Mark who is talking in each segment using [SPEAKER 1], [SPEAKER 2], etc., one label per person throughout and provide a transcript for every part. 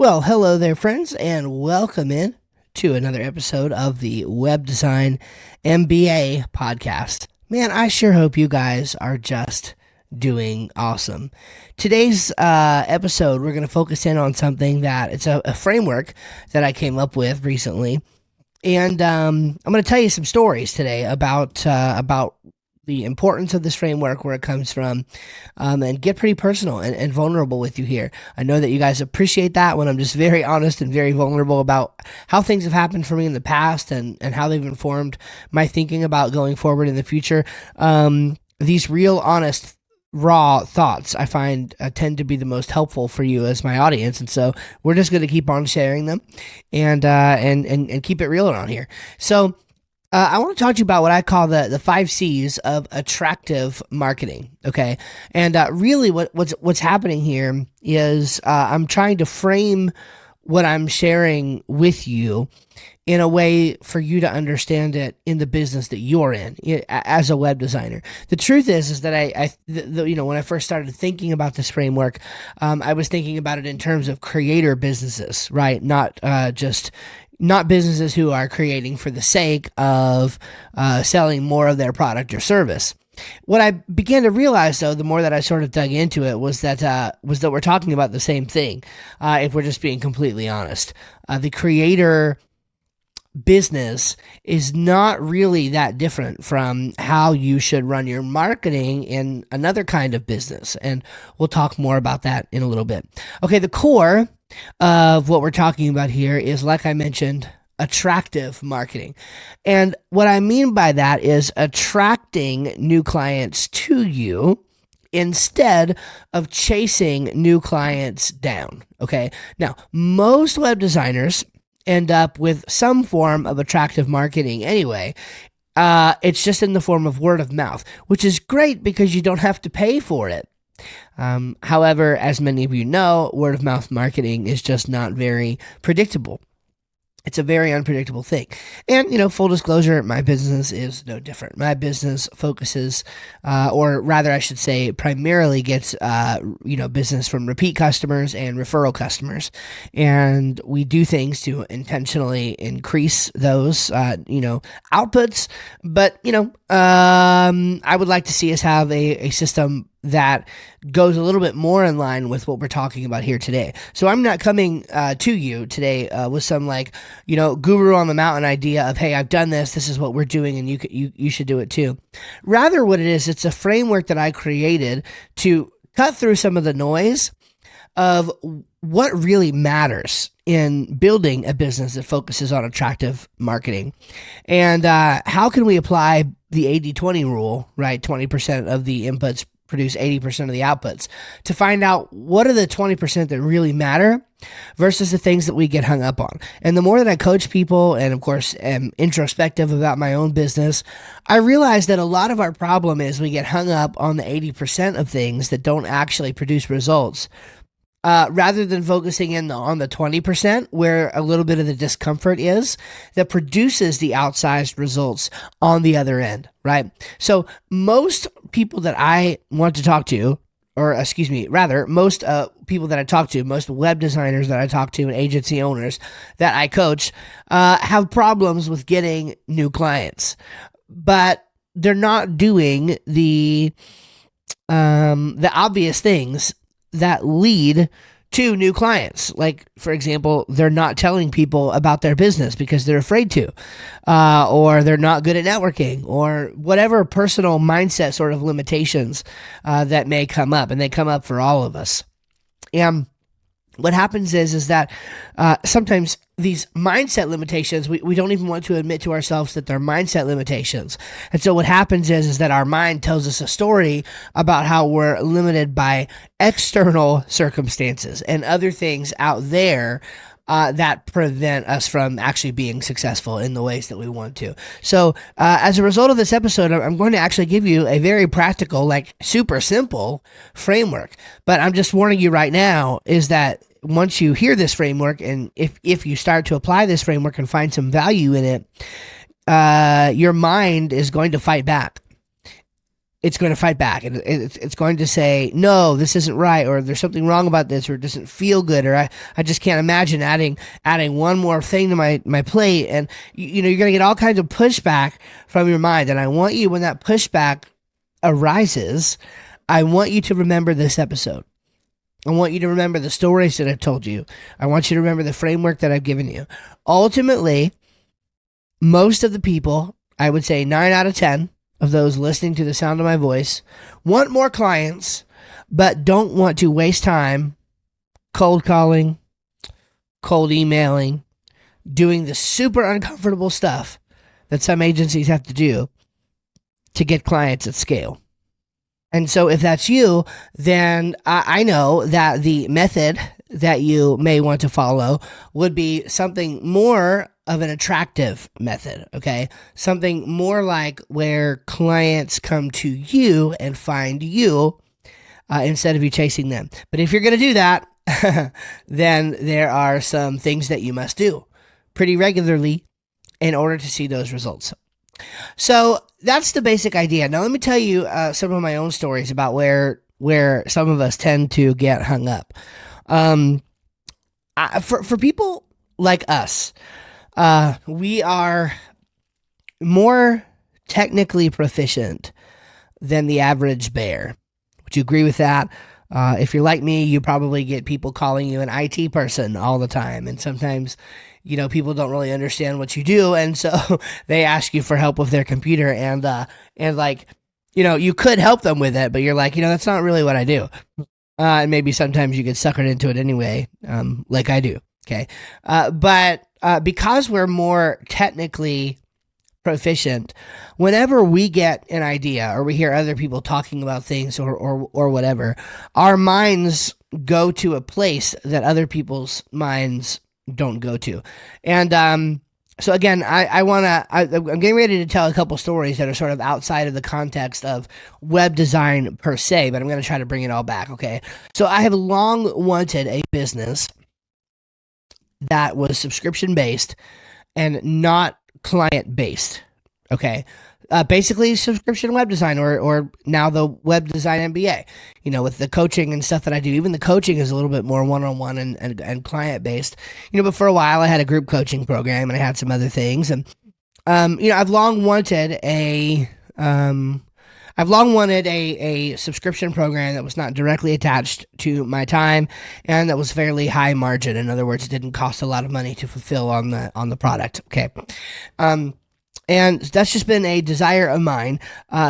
[SPEAKER 1] Well, hello there, friends, and welcome in to another episode of the Web Design MBA podcast. Man, I sure hope you guys are just doing awesome. Today's episode, we're going to focus in on something that it's a framework that I came up with recently, and I'm going to tell you some stories today about the importance of this framework, where it comes from, and get pretty personal and vulnerable with you here. I know that you guys appreciate that when I'm just very honest and very vulnerable about how things have happened for me in the past and how they've informed my thinking about going forward in the future. These real, honest, raw thoughts I find tend to be the most helpful for you as my audience, and so we're just going to keep on sharing them and keep it real around here. So I want to talk to you about what I call the 5C's of attractive marketing. Okay. And really what's happening here is I'm trying to frame what I'm sharing with you in a way for you to understand it in the business that you're in as a web designer. The truth is that when I first started thinking about this framework, I was thinking about it in terms of creator businesses, right? Not businesses who are creating for the sake of selling more of their product or service. What I began to realize, though, the more that I sort of dug into it, was that we're talking about the same thing. If we're just being completely honest, the creator business is not really that different from how you should run your marketing in another kind of business, and we'll talk more about that in a little bit. Okay, the core of what we're talking about here is, like I mentioned, attractive marketing. And what I mean by that is attracting new clients to you instead of chasing new clients down. Okay. Now, most web designers end up with some form of attractive marketing anyway. It's just in the form of word of mouth, which is great because you don't have to pay for it. However, as many of you know, word of mouth marketing is just not very predictable. It's a very unpredictable thing. And, full disclosure, my business is no different. My business focuses, or rather I should say primarily gets, business from repeat customers and referral customers. And we do things to intentionally increase those, outputs. But, I would like to see us have a system that goes a little bit more in line with what we're talking about here today. So I'm not coming to you today with some guru on the mountain idea of, hey, I've done this is what we're doing, and you should do it too. Rather, what it is, it's a framework that I created to cut through some of the noise of what really matters in building a business that focuses on attractive marketing. And how can we apply the 80-20 rule, right? 20% of the inputs produce 80% of the outputs, to find out what are the 20% that really matter versus the things that we get hung up on. And the more that I coach people, and of course am introspective about my own business, I realize that a lot of our problem is we get hung up on the 80% of things that don't actually produce results, rather than focusing on the 20% where a little bit of the discomfort is that produces the outsized results on the other end, right? So most people that I want to talk to, most people that I talk to, most web designers that I talk to and agency owners that I coach, have problems with getting new clients, but they're not doing the obvious things that lead to new clients. Like, for example, they're not telling people about their business because they're afraid to, or they're not good at networking, or whatever personal mindset sort of limitations that may come up, and they come up for all of us. And what happens is that sometimes these mindset limitations, we don't even want to admit to ourselves that they're mindset limitations. And so what happens is that our mind tells us a story about how we're limited by external circumstances and other things out there that prevent us from actually being successful in the ways that we want to. So as a result of this episode, I'm going to actually give you a very practical, super simple framework. But I'm just warning you right now is that once you hear this framework, and if you start to apply this framework and find some value in it, your mind is going to fight back. it's going to fight back, and it's going to say, no, this isn't right, or there's something wrong about this, or it doesn't feel good, or I just can't imagine adding one more thing to my plate. And you're going to get all kinds of pushback from your mind. And I want you, when that pushback arises, I want you to remember this episode. I want you to remember the stories that I've told you. I want you to remember the framework that I've given you. Ultimately, most of the people, I would say 9 out of 10 of those listening to the sound of my voice, want more clients, but don't want to waste time cold calling, cold emailing, doing the super uncomfortable stuff that some agencies have to do to get clients at scale. And so if that's you, then I know that the method that you may want to follow would be something more of an attractive method, okay? Something more like where clients come to you and find you instead of you chasing them. But if you're going to do that, then there are some things that you must do pretty regularly in order to see those results. So that's the basic idea. Now let me tell you some of my own stories about where some of us tend to get hung up. For people like us, we are more technically proficient than the average bear. Would you agree with that? If you're like me, you probably get people calling you an IT person all the time. And sometimes, people don't really understand what you do. And so they ask you for help with their computer, and like, you could help them with it, but you're like, that's not really what I do. And maybe sometimes you get suckered into it anyway, like I do. Okay. But because we're more technically proficient, whenever we get an idea or we hear other people talking about things or whatever, our minds go to a place that other people's minds don't go to. And so again, I'm getting ready to tell a couple stories that are sort of outside of the context of web design per se, but I'm going to try to bring it all back. Okay. So I have long wanted a business that was subscription based and not client based. Okay. Basically subscription web design, or now the web design MBA, with the coaching and stuff that I do. Even the coaching is a little bit more one-on-one and client based, but for a while I had a group coaching program and I had some other things. And, I've long wanted a subscription program that was not directly attached to my time and that was fairly high margin. In other words, it didn't cost a lot of money to fulfill on the product. Okay. And that's just been a desire of mine,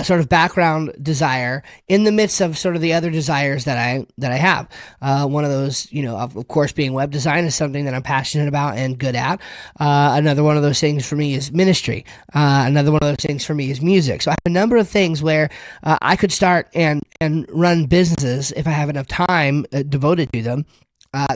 [SPEAKER 1] sort of background desire in the midst of sort of the other desires that I have. One of those, of course, being web design is something that I'm passionate about and good at. Another one of those things for me is ministry. Another one of those things for me is music. So I have a number of things where I could start and run businesses if I have enough time devoted to them.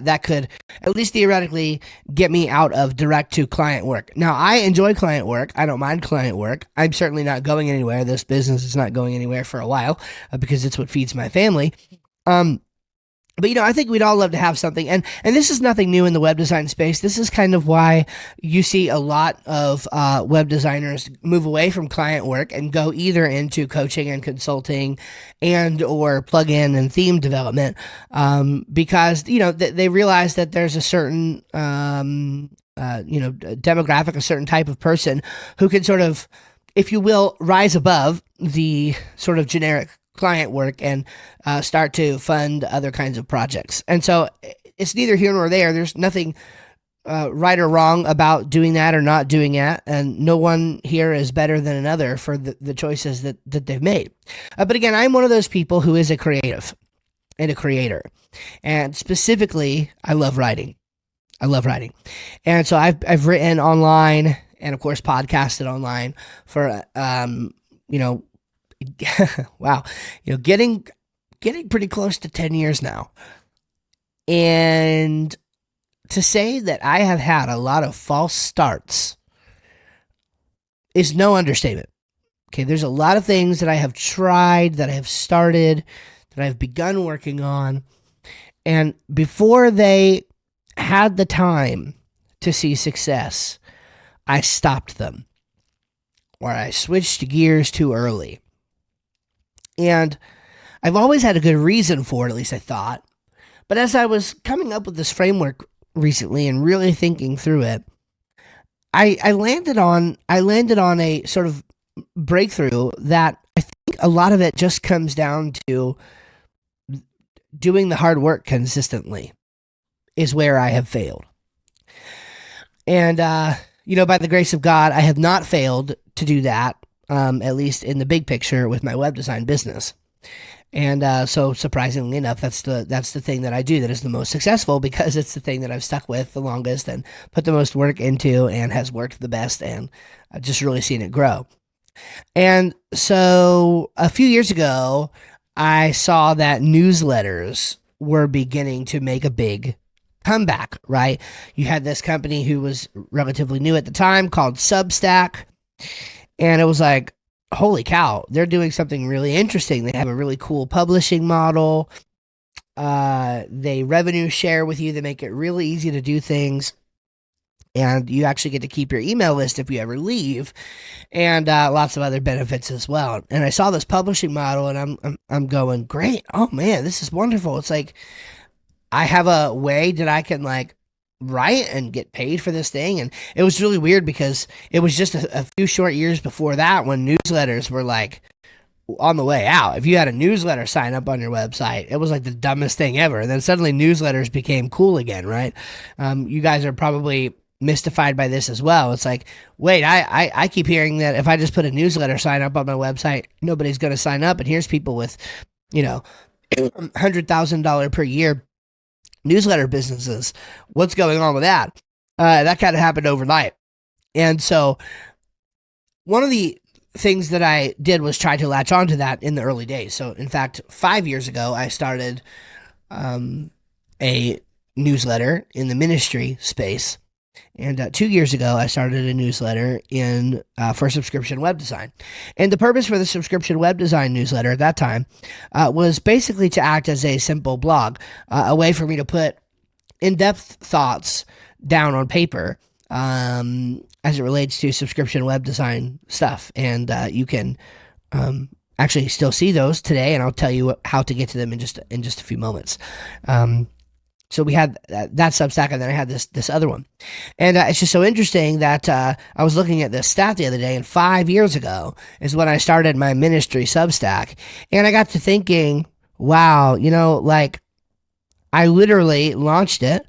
[SPEAKER 1] That could, at least theoretically, get me out of direct to client work. Now, I enjoy client work. I don't mind client work. I'm certainly not going anywhere. This business is not going anywhere for a while because it's what feeds my family. But, I think we'd all love to have something. And this is nothing new in the web design space. This is kind of why you see a lot of web designers move away from client work and go either into coaching and consulting and or plugin and theme development, because, they realize that there's a certain, demographic, a certain type of person who can sort of, if you will, rise above the sort of generic client work and start to fund other kinds of projects. And so it's neither here nor there. There's nothing right or wrong about doing that or not doing that. And no one here is better than another for the choices that they've made. But again, I'm one of those people who is a creative and a creator. And specifically, I love writing. And so I've written online and of course podcasted online for, wow, getting pretty close to 10 years now. And to say that I have had a lot of false starts is no understatement. Okay, there's a lot of things that I have tried, that I have started, that I've begun working on, and before they had the time to see success, I stopped them, or I switched gears too early. And I've always had a good reason for it, at least I thought. But as I was coming up with this framework recently and really thinking through it, I landed on a sort of breakthrough that I think a lot of it just comes down to doing the hard work consistently is where I have failed. And by the grace of God, I have not failed to do that, at least in the big picture with my web design business. And so surprisingly enough, that's the thing that I do that is the most successful, because it's the thing that I've stuck with the longest and put the most work into and has worked the best, and I've just really seen it grow. And so a few years ago, I saw that newsletters were beginning to make a big comeback, right? You had this company who was relatively new at the time called Substack, and it was like, holy cow, they're doing something really interesting. They have a really cool publishing model. They revenue share with you. They make it really easy to do things. And you actually get to keep your email list if you ever leave, and lots of other benefits as well. And I saw this publishing model, and I'm going, great. Oh man, this is wonderful. It's like I have a way that I can like write and get paid for this thing. And it was really weird because it was just a few short years before that when newsletters were like on the way out. If you had a newsletter sign up on your website, it was like the dumbest thing ever. And then suddenly newsletters became cool again, right? You guys are probably mystified by this as well. It's like, wait, I keep hearing that if I just put a newsletter sign up on my website, nobody's going to sign up. And here's people with, $100,000 per year newsletter businesses. What's going on with that? That kind of happened overnight. And so one of the things that I did was try to latch onto that in the early days. So in fact, 5 years ago, I started a newsletter in the ministry space. And 2 years ago, I started a newsletter for subscription web design. And the purpose for the subscription web design newsletter at that time was basically to act as a simple blog, a way for me to put in-depth thoughts down on paper as it relates to subscription web design stuff. And you can actually still see those today, and I'll tell you how to get to them in just a few moments. So we had that Substack, and then I had this other one. And it's just so interesting that I was looking at this stat the other day, and 5 years ago is when I started my ministry Substack. And I got to thinking, wow, like I literally launched it.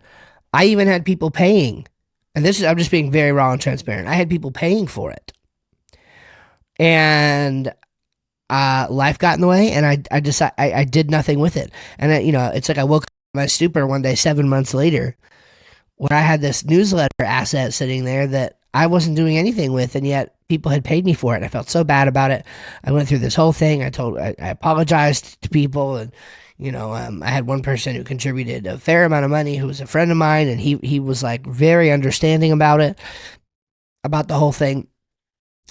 [SPEAKER 1] I even had people paying. And I'm just being very raw and transparent. I had people paying for it. And life got in the way, and I decided I did nothing with it. And it's like I woke up my stupor one day 7 months later when I had this newsletter asset sitting there that I wasn't doing anything with, and yet people had paid me for it. And I felt so bad about it. I went through this whole thing. I apologized to people, and I had one person who contributed a fair amount of money who was a friend of mine, and he was like very understanding about it, about the whole thing.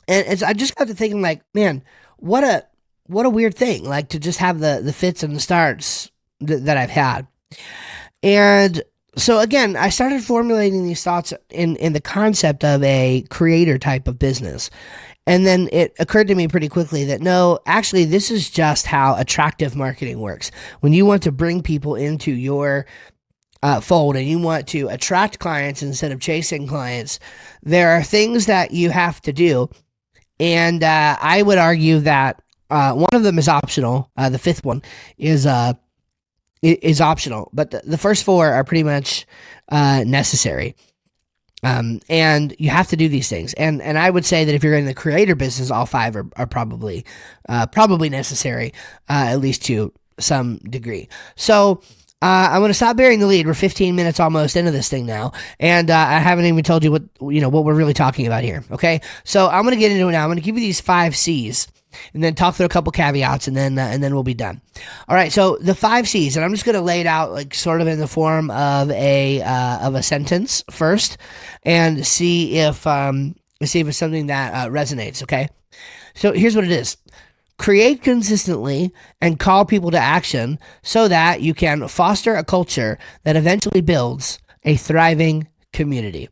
[SPEAKER 1] And I just got to thinking, like, man, what a weird thing, like to just have the fits and the starts that I've had. And so again, I started formulating these thoughts in the concept of a creator type of business. And then it occurred to me pretty quickly that no, actually, this is just how attractive marketing works. When you want to bring people into your fold and you want to attract clients instead of chasing clients, there are things that you have to do. And I would argue that one of them is optional. The fifth one is optional, but the first four are pretty much necessary. And you have to do these things. And I would say that if you're in the creator business, all five are probably necessary, at least to some degree. So I'm going to stop bearing the lead. We're 15 minutes almost into this thing now, and I haven't even told you what we're really talking about here. Okay, so I'm going to get into it now. I'm going to give you these 5C's. And then talk through a couple caveats, and then we'll be done. All right. So the 5C's, and I'm just going to lay it out like sort of in the form of a sentence first, and see if it's something that resonates. Okay. So here's what it is: create consistently and call people to action so that you can foster a culture that eventually builds a thriving community.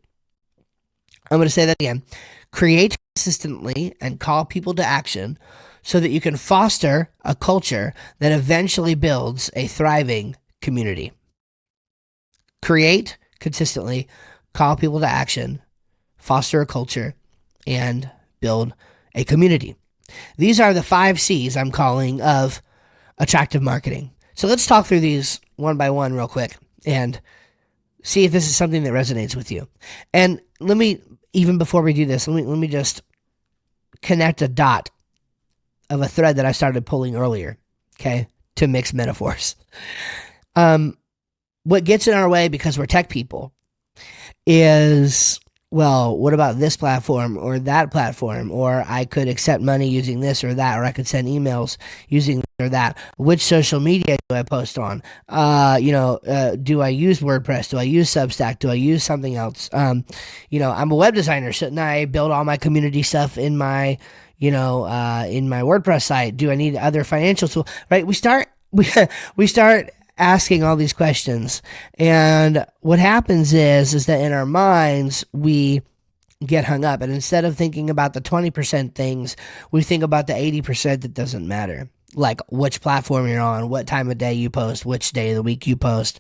[SPEAKER 1] I'm going to say that again: create consistently and call people to action so that you can foster a culture that eventually builds a thriving community. Create consistently, call people to action, foster a culture, and build a community. These are the 5 C's I'm calling of attractive marketing. So let's talk through these one by one real quick and see if this is something that resonates with you. And let me, even before we do this, let me just connect a dot of a thread that I started pulling earlier, okay, to mix metaphors. What gets in our way because we're tech people is, well, what about this platform or that platform? Or I could accept money using this or that, or I could send emails using this or that. Which social media do I post on? Do I use WordPress? Do I use Substack? Do I use something else? I'm a web designer. Shouldn't I build all my community stuff in my, in my WordPress site? Do I need other financial tools? Right? We start asking all these questions, and what happens is that in our minds we get hung up, and instead of thinking about the 20% things, we think about the 80% that doesn't matter, like which platform you're on, what time of day you post, which day of the week you post.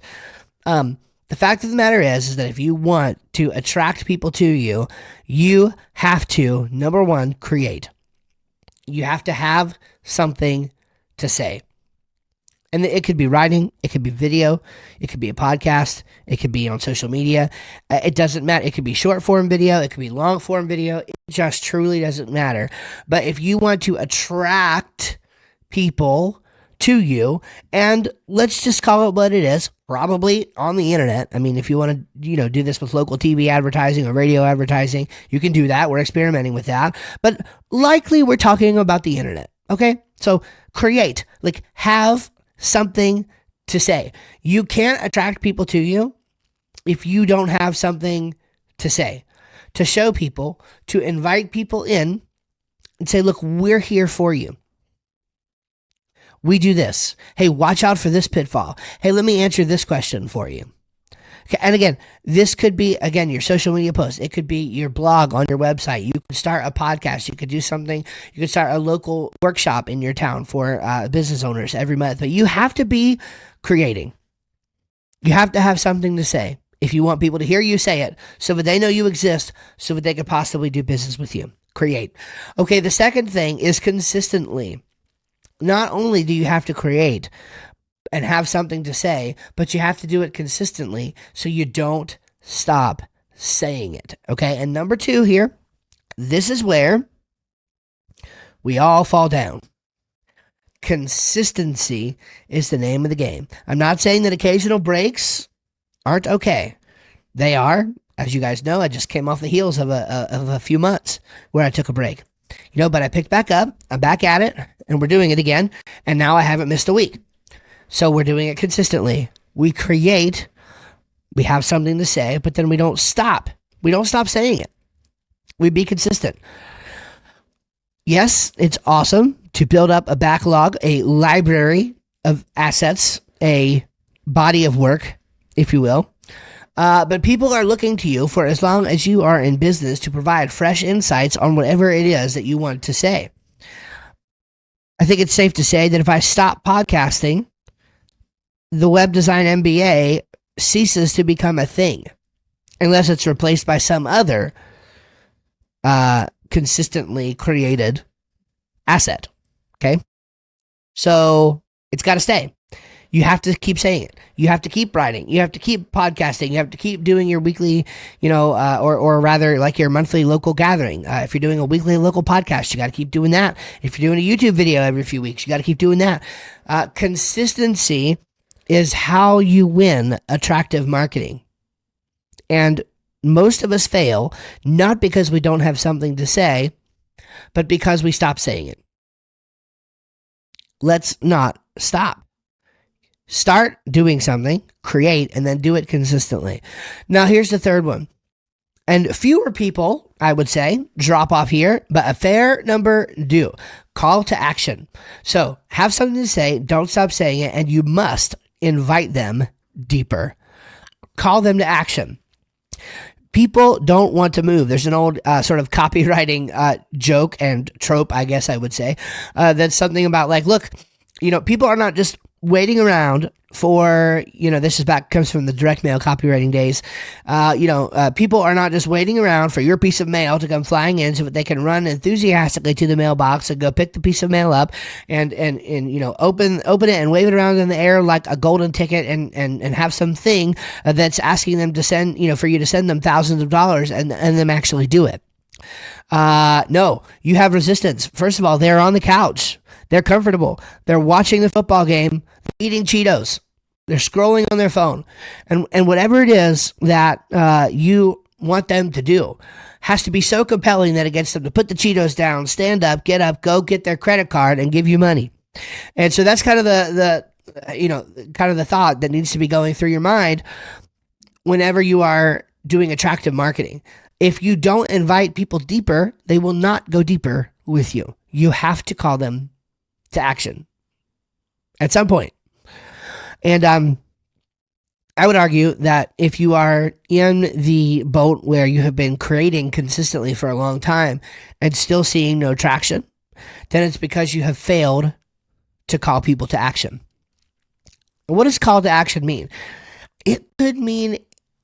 [SPEAKER 1] The fact of the matter is that if you want to attract people to you, you have to, number one, create. You have to have something to say. And it could be writing, it could be video, it could be a podcast, it could be on social media. It doesn't matter. It could be short form video, it could be long form video. It just truly doesn't matter. But if you want to attract people to you, and let's just call it what it is, probably on the internet. I mean, if you want to, do this with local TV advertising or radio advertising, you can do that. We're experimenting with that. But likely we're talking about the internet. Okay? So create, have something to say. You can't attract people to you if you don't have something to say, to show people, to invite people in and say, look, we're here for you. We do this. Hey, watch out for this pitfall. Hey, let me answer this question for you. Okay, and again, this could be, your social media post. It could be your blog on your website. You could start a podcast. You could do something. You could start a local workshop in your town for business owners every month. But you have to be creating. You have to have something to say if you want people to hear you say it, so that they know you exist, so that they could possibly do business with you. Create. Okay, the second thing is consistently. Not only do you have to create and have something to say, but you have to do it consistently so you don't stop saying it. Okay. And number 2 here, this is where we all fall down. Consistency is the name of the game. I'm not saying that occasional breaks aren't okay. They are. As you guys know, I just came off the heels of a few months where I took a break. But I picked back up. I'm back at it, and we're doing it again. And now I haven't missed a week. So we're doing it consistently. We create, we have something to say, but then we don't stop. We don't stop saying it. We be consistent. Yes, it's awesome to build up a backlog, a library of assets, a body of work, if you will. But people are looking to you for as long as you are in business to provide fresh insights on whatever it is that you want to say. I think it's safe to say that if I stop podcasting, the Web Design MBA ceases to become a thing unless it's replaced by some other consistently created asset. Okay? So it's got to stay. You have to keep saying it. You have to keep writing. You have to keep podcasting. You have to keep doing your weekly, or rather like your monthly local gathering. If you're doing a weekly local podcast, you got to keep doing that. If you're doing a YouTube video every few weeks, you got to keep doing that. Consistency is how you win attractive marketing. And most of us fail, not because we don't have something to say, but because we stop saying it. Let's not stop. Start doing something, create, and then do it consistently. Now, here's the third one. And fewer people, I would say, drop off here, but a fair number do. Call to action. So have something to say, don't stop saying it, and you must invite them deeper. Call them to action. People don't want to move. There's an old sort of copywriting joke and trope, I guess I would say, that's something about like, look, people are not just waiting around for, this comes from the direct mail copywriting days. People are not just waiting around for your piece of mail to come flying in so that they can run enthusiastically to the mailbox and go pick the piece of mail up and open it and wave it around in the air like a golden ticket and have something that's asking them to send, for you to send them thousands of dollars and them actually do it. No, you have resistance. First of all, they're on the couch. They're comfortable. They're watching the football game, eating Cheetos. They're scrolling on their phone. And whatever it is that you want them to do has to be so compelling that it gets them to put the Cheetos down, stand up, go get their credit card and give you money. And so that's kind of the thought that needs to be going through your mind whenever you are doing attractive marketing. If you don't invite people deeper, they will not go deeper with you. You have to call them to action at some point. And I would argue that if you are in the boat where you have been creating consistently for a long time and still seeing no traction, then it's because you have failed to call people to action. What does call to action mean? It could mean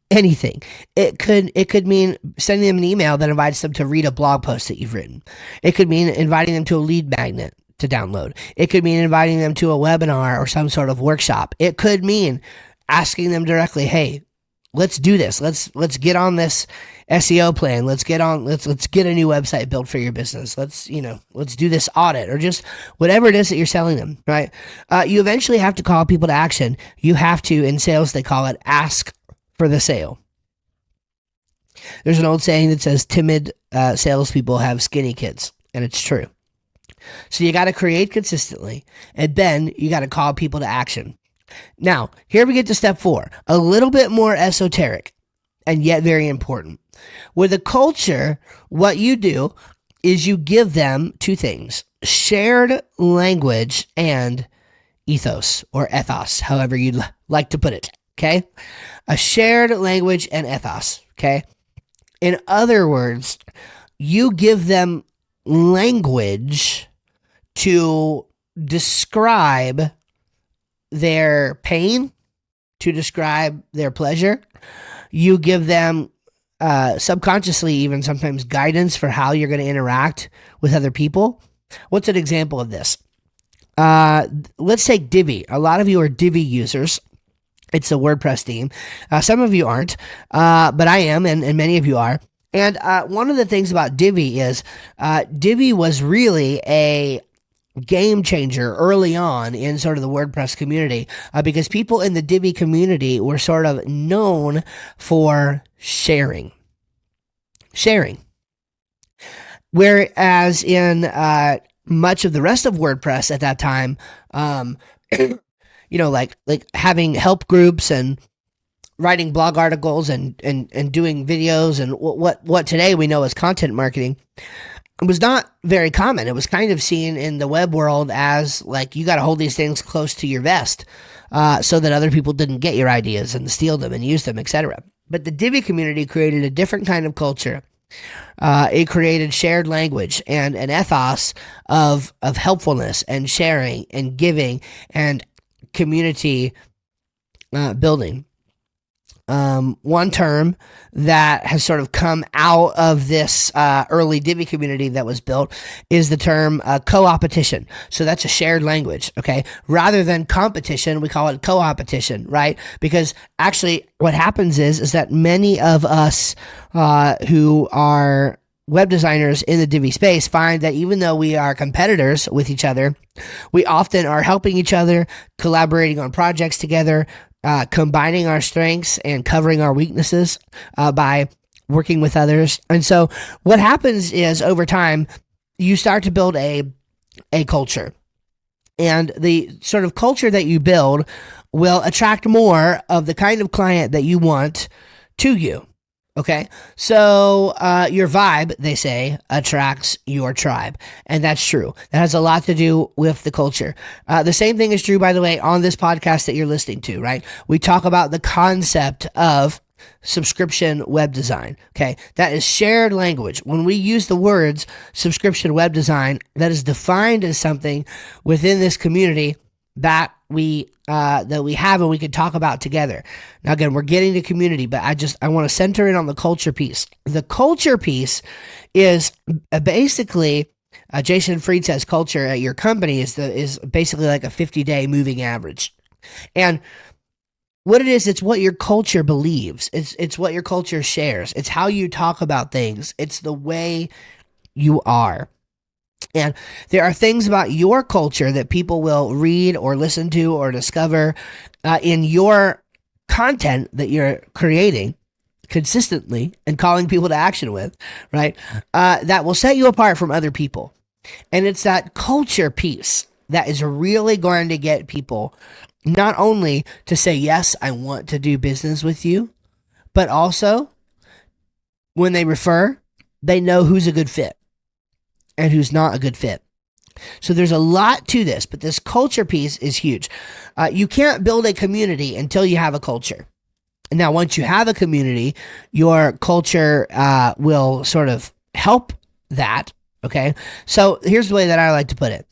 [SPEAKER 1] anything. It could mean sending them an email that invites them to read a blog post that you've written. It could mean inviting them to a lead magnet to download. It could mean inviting them to a webinar or some sort of workshop. It could mean asking them directly, hey, let's do this. Let's get on this SEO plan. Let's get a new website built for your business. Let's do this audit or just whatever it is that you're selling them, right? You eventually have to call people to action. You have to, in sales, they call it ask for the sale. There's an old saying that says timid salespeople have skinny kids, and it's true. So you got to create consistently, and then you got to call people to action. Now, here we get to step 4, a little bit more esoteric and yet very important. With a culture, what you do is you give them 2 things: shared language and ethos, or ethos, however you'd like to put it, okay? A shared language and ethos, okay? In other words, you give them language to describe their pain, to describe their pleasure. You give them subconsciously even sometimes guidance for how you're going to interact with other people. What's an example of this? Let's take Divi. A lot of you are Divi users. It's a WordPress theme. Some of you aren't, but I am, and many of you are. And one of the things about Divi is Divi was really a game changer early on in sort of the WordPress community because people in the Divi community were sort of known for sharing. Whereas in much of the rest of WordPress at that time, like having help groups and writing blog articles and doing videos and what today we know as content marketing, it was not very common. It was kind of seen in the web world as like you got to hold these things close to your vest so that other people didn't get your ideas and steal them and use them, etc. But the Divi community created a different kind of culture. It created shared language and an ethos of helpfulness and sharing and giving and community building. One term that has sort of come out of this early Divi community that was built is the term co-opetition. So that's a shared language, okay? Rather than competition, we call it co-opetition, right? Because actually what happens is that many of us who are web designers in the Divi space find that even though we are competitors with each other, we often are helping each other, collaborating on projects together, combining our strengths and covering our weaknesses by working with others. And so what happens is over time, you start to build a culture. And the sort of culture that you build will attract more of the kind of client that you want to you. Okay, so your vibe, they say, attracts your tribe. And that's true. That has a lot to do with the culture. The same thing is true, by the way, on this podcast that you're listening to, right? We talk about the concept of subscription web design. Okay, that is shared language. When we use the words subscription web design, that is defined as something within this community that we have and we can talk about together. Now again, we're getting to community, but I want to center in on the culture piece. The culture piece is basically Jason Fried says culture at your company is basically like a 50-day moving average. And what it is, it's what your culture believes. It's what your culture shares. It's how you talk about things. It's the way you are. And there are things about your culture that people will read or listen to or discover in your content that you're creating consistently and calling people to action with, right? That will set you apart from other people. And it's that culture piece that is really going to get people not only to say, yes, I want to do business with you, but also when they refer, they know who's a good fit and who's not a good fit. So there's a lot to this, but this culture piece is huge. You can't build a community until you have a culture. Now, once you have a community, your culture will sort of help that, okay? So here's the way that I like to put it.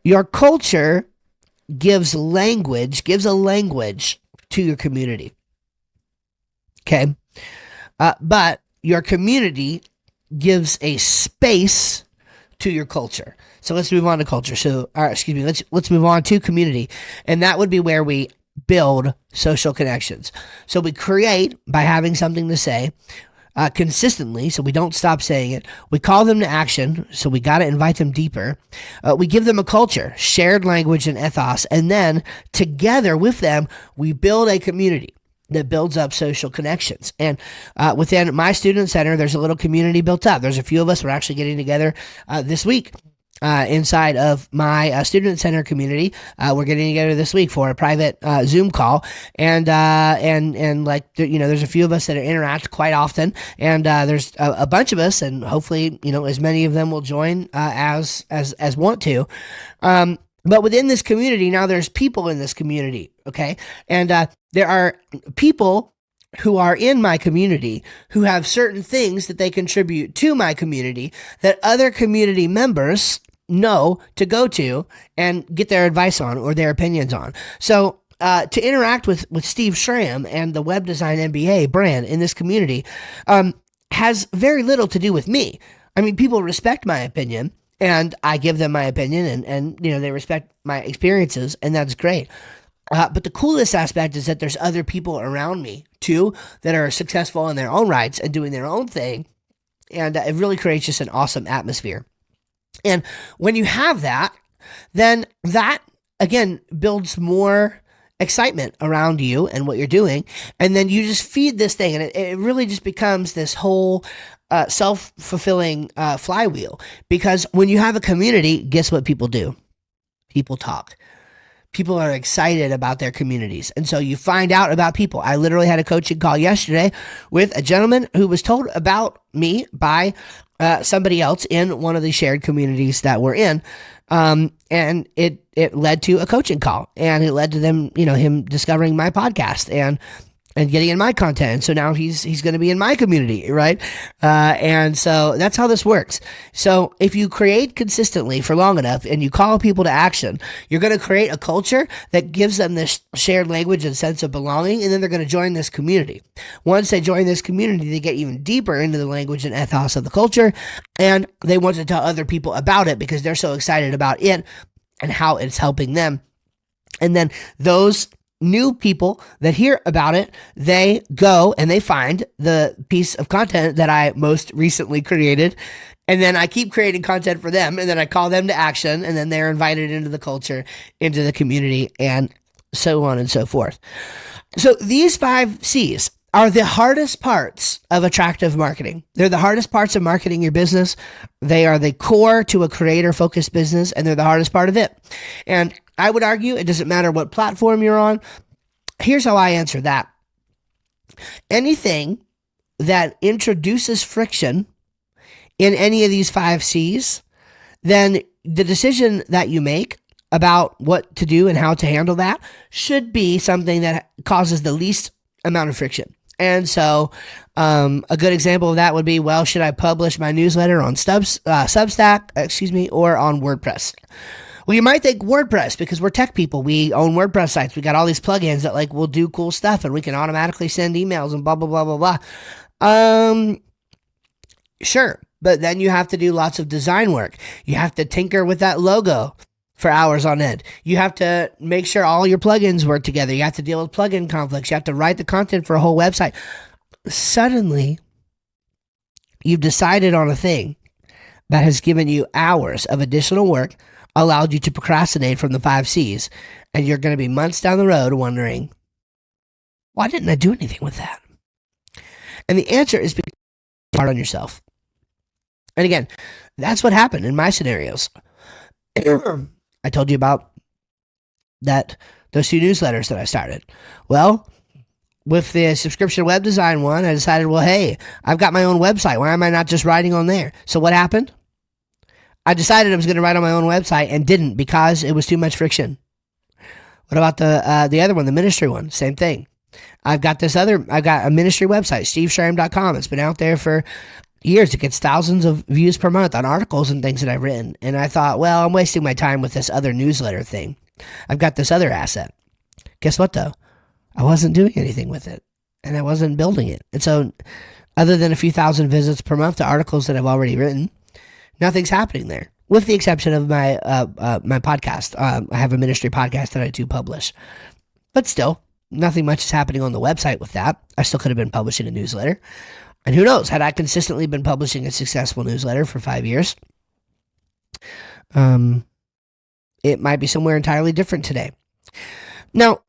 [SPEAKER 1] Your culture gives a language to your community, okay? But your community gives a space to your culture. So let's move on to culture. Let's move on to community. And that would be where we build social connections. So we create by having something to say consistently, so we don't stop saying it. We call them to action, so we got to invite them deeper. We give them a culture, shared language and ethos, and then together with them, we build a community that builds up social connections. And within my student center, there's a little community built up. There's a few of us. We're actually getting together this week inside of my student center community. We're getting together this week for a private Zoom call, and like there's a few of us that interact quite often, and there's a bunch of us, and hopefully as many of them will join as want to. But within this community, now there's people in this community, okay? And there are people who are in my community who have certain things that they contribute to my community that other community members know to go to and get their advice on or their opinions on. So to interact with Steve Schramm and the Web Design MBA brand in this community has very little to do with me. I mean, people respect my opinion, and I give them my opinion, and they respect my experiences, and that's great. But the coolest aspect is that there's other people around me too that are successful in their own rights and doing their own thing, and it really creates just an awesome atmosphere. And when you have that, then that again builds more excitement around you and what you're doing, and then you just feed this thing, and it really just becomes this whole self-fulfilling flywheel. Because when you have a community, guess what people do? People talk. People are excited about their communities. And so you find out about people. I literally had a coaching call yesterday with a gentleman who was told about me by somebody else in one of the shared communities that we're in. And it led to a coaching call, and it led to them, him discovering my podcast and getting in my content. And so now he's going to be in my community, right? And so that's how this works. So if you create consistently for long enough and you call people to action, you're going to create a culture that gives them this shared language and sense of belonging, and then they're going to join this community. Once they join this community, they get even deeper into the language and ethos of the culture, and they want to tell other people about it because they're so excited about it and how it's helping them. And then those new people that hear about it, they go and they find the piece of content that I most recently created. And then I keep creating content for them, and then I call them to action, and then they're invited into the culture, into the community, and so on and so forth. So these 5 C's are the hardest parts of attractive marketing. They're the hardest parts of marketing your business. They are the core to a creator-focused business, and they're the hardest part of it. And I would argue it doesn't matter what platform you're on. Here's how I answer that. Anything that introduces friction in any of these 5 C's, then the decision that you make about what to do and how to handle that should be something that causes the least amount of friction. And so a good example of that would be, well, should I publish my newsletter on Substack, or on WordPress? Well, you might think WordPress because we're tech people. We own WordPress sites. We got all these plugins that like will do cool stuff, and we can automatically send emails and blah blah blah blah blah. Sure, but then you have to do lots of design work. You have to tinker with that logo for hours on end. You have to make sure all your plugins work together. You have to deal with plugin conflicts. You have to write the content for a whole website. Suddenly, you've decided on a thing that has given you hours of additional work, allowed you to procrastinate from the 5C's, and you're going to be months down the road wondering, why didn't I do anything with that? And the answer is because you're hard on yourself. And again, that's what happened in my scenarios. I told you about those 2 newsletters that I started. Well, with the subscription web design one, I decided, well, hey, I've got my own website. Why am I not just writing on there? So what happened? I decided I was going to write on my own website and didn't because it was too much friction. What about the other one, the ministry one? Same thing. I've got a ministry website, steveshram.com. It's been out there for years. It gets thousands of views per month on articles and things that I've written. And I thought, well, I'm wasting my time with this other newsletter thing. I've got this other asset. Guess what, though? I wasn't doing anything with it, and I wasn't building it. And so other than a few thousand visits per month to articles that I've already written, nothing's happening there, with the exception of my my podcast. I have a ministry podcast that I do publish. But still, nothing much is happening on the website with that. I still could have been publishing a newsletter. And who knows, had I consistently been publishing a successful newsletter for 5 years, it might be somewhere entirely different today. Now,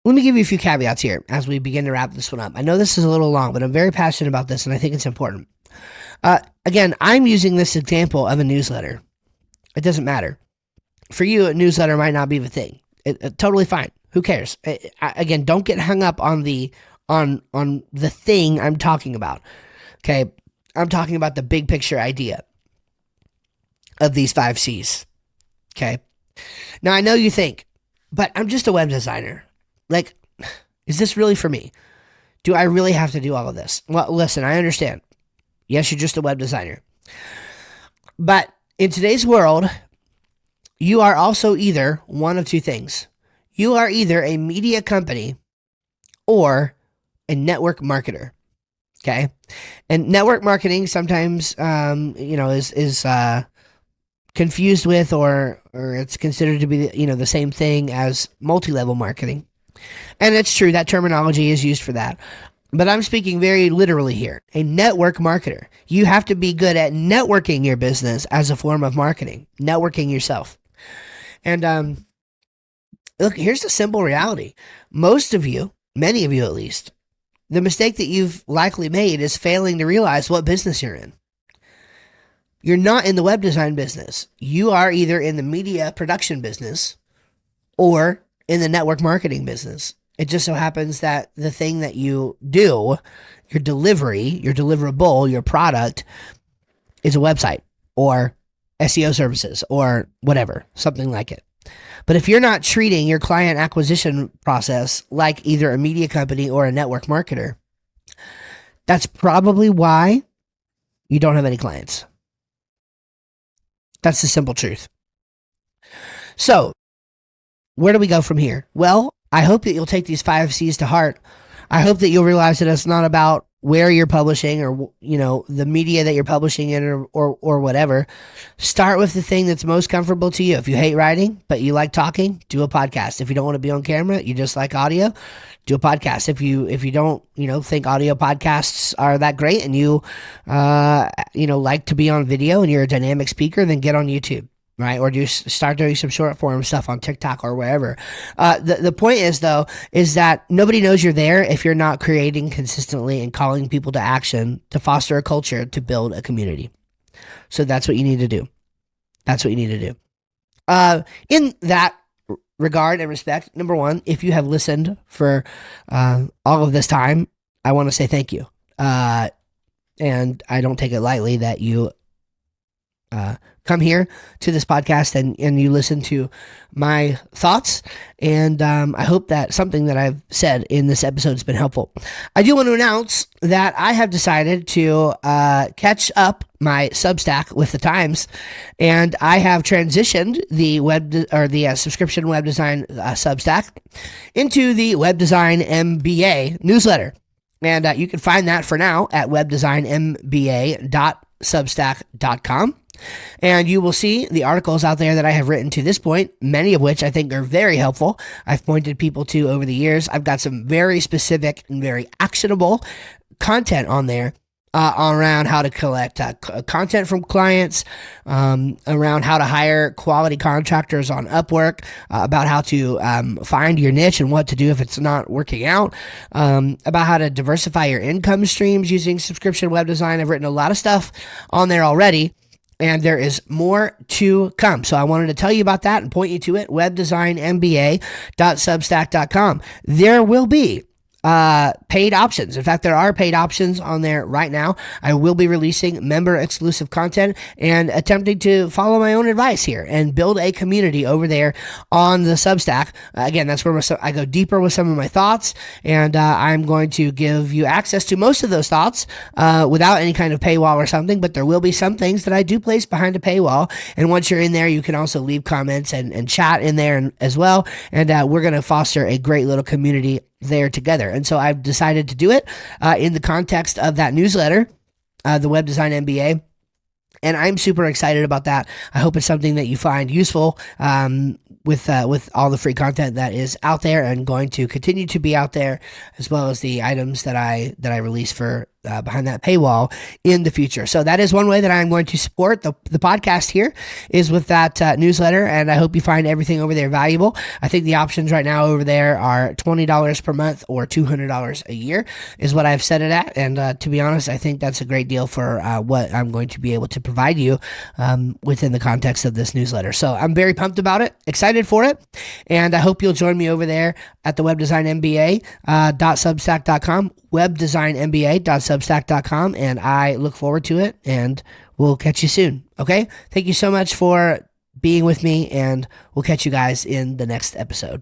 [SPEAKER 1] let me give you a few caveats here as we begin to wrap this one up. I know this is a little long, but I'm very passionate about this, and I think it's important. Again, I'm using this example of a newsletter. It doesn't matter. For you, a newsletter might not be the thing. Totally fine. Who cares? Again, don't get hung up on the thing I'm talking about. Okay, I'm talking about the big picture idea of these 5C's. Okay. Now I know you think, but I'm just a web designer. Like, is this really for me? Do I really have to do all of this? Well, listen, I understand. Yes, you're just a web designer. But in today's world, you are also either one of two things. You are either a media company or a network marketer. Okay? And network marketing sometimes, is confused with or it's considered to be, the same thing as multi-level marketing. And it's true, that terminology is used for that. But I'm speaking very literally here. A network marketer. You have to be good at networking your business as a form of marketing. Networking yourself. And look, here's the simple reality. Most of you, many of you at least, the mistake that you've likely made is failing to realize what business you're in. You're not in the web design business. You are either in the media production business or in the network marketing business. It just so happens that the thing that you do, your delivery, your deliverable, your product is a website or SEO services or whatever, something like it. But if you're not treating your client acquisition process like either a media company or a network marketer, that's probably why you don't have any clients. That's the simple truth. So, where do we go from here? Well, I hope that you'll take these 5C's to heart. I hope that you'll realize that it's not about where you're publishing or, the media that you're publishing in or whatever. Start with the thing that's most comfortable to you. If you hate writing, but you like talking, do a podcast. If you don't want to be on camera, you just like audio, do a podcast. If you don't, think audio podcasts are that great and you, like to be on video and you're a dynamic speaker, then get on YouTube. Right? Or start doing some short form stuff on TikTok or wherever. The point is, though, is that nobody knows you're there if you're not creating consistently and calling people to action to foster a culture to build a community. So that's what you need to do. That's what you need to do. In that regard and respect, number one, if you have listened for all of this time, I want to say thank you. And I don't take it lightly that you come here to this podcast and you listen to my thoughts. And I hope that something that I've said in this episode has been helpful. I do want to announce that I have decided to catch up my Substack with the times, and I have transitioned the subscription web design Substack into the Web Design MBA newsletter. And you can find that for now at webdesignmba.substack.com. And you will see the articles out there that I have written to this point, many of which I think are very helpful. I've pointed people to over the years. I've got some very specific and very actionable content on there around how to collect content from clients, around how to hire quality contractors on Upwork, about how to find your niche and what to do if it's not working out, about how to diversify your income streams using subscription web design. I've written a lot of stuff on there already, and there is more to come. So I wanted to tell you about that and point you to it, webdesignmba.substack.com. There will be paid options. In fact, there are paid options on there right now. I will be releasing member exclusive content and attempting to follow my own advice here and build a community over there on the Substack. Again, that's where I go deeper with some of my thoughts, and I'm going to give you access to most of those thoughts without any kind of paywall or something, but there will be some things that I do place behind a paywall. And once you're in there, you can also leave comments and chat in there as well. And we're going to foster a great little community there together. And so I've decided to do it in the context of that newsletter, the Web Design MBA. And I'm super excited about that. I hope it's something that you find useful with all the free content that is out there and going to continue to be out there, as well as the items that I release for behind that paywall in the future. So that is one way that I'm going to support the podcast here, is with that newsletter. And I hope you find everything over there valuable. I think the options right now over there are $20 per month or $200 a year is what I've set it at. And to be honest, I think that's a great deal for what I'm going to be able to provide you within the context of this newsletter. So I'm very pumped about it, excited for it. And I hope you'll join me over there at the webdesignmba.substack.com, webdesignmba.substack.com, and I look forward to it, and we'll catch you soon. Okay? Thank you so much for being with me, and we'll catch you guys in the next episode.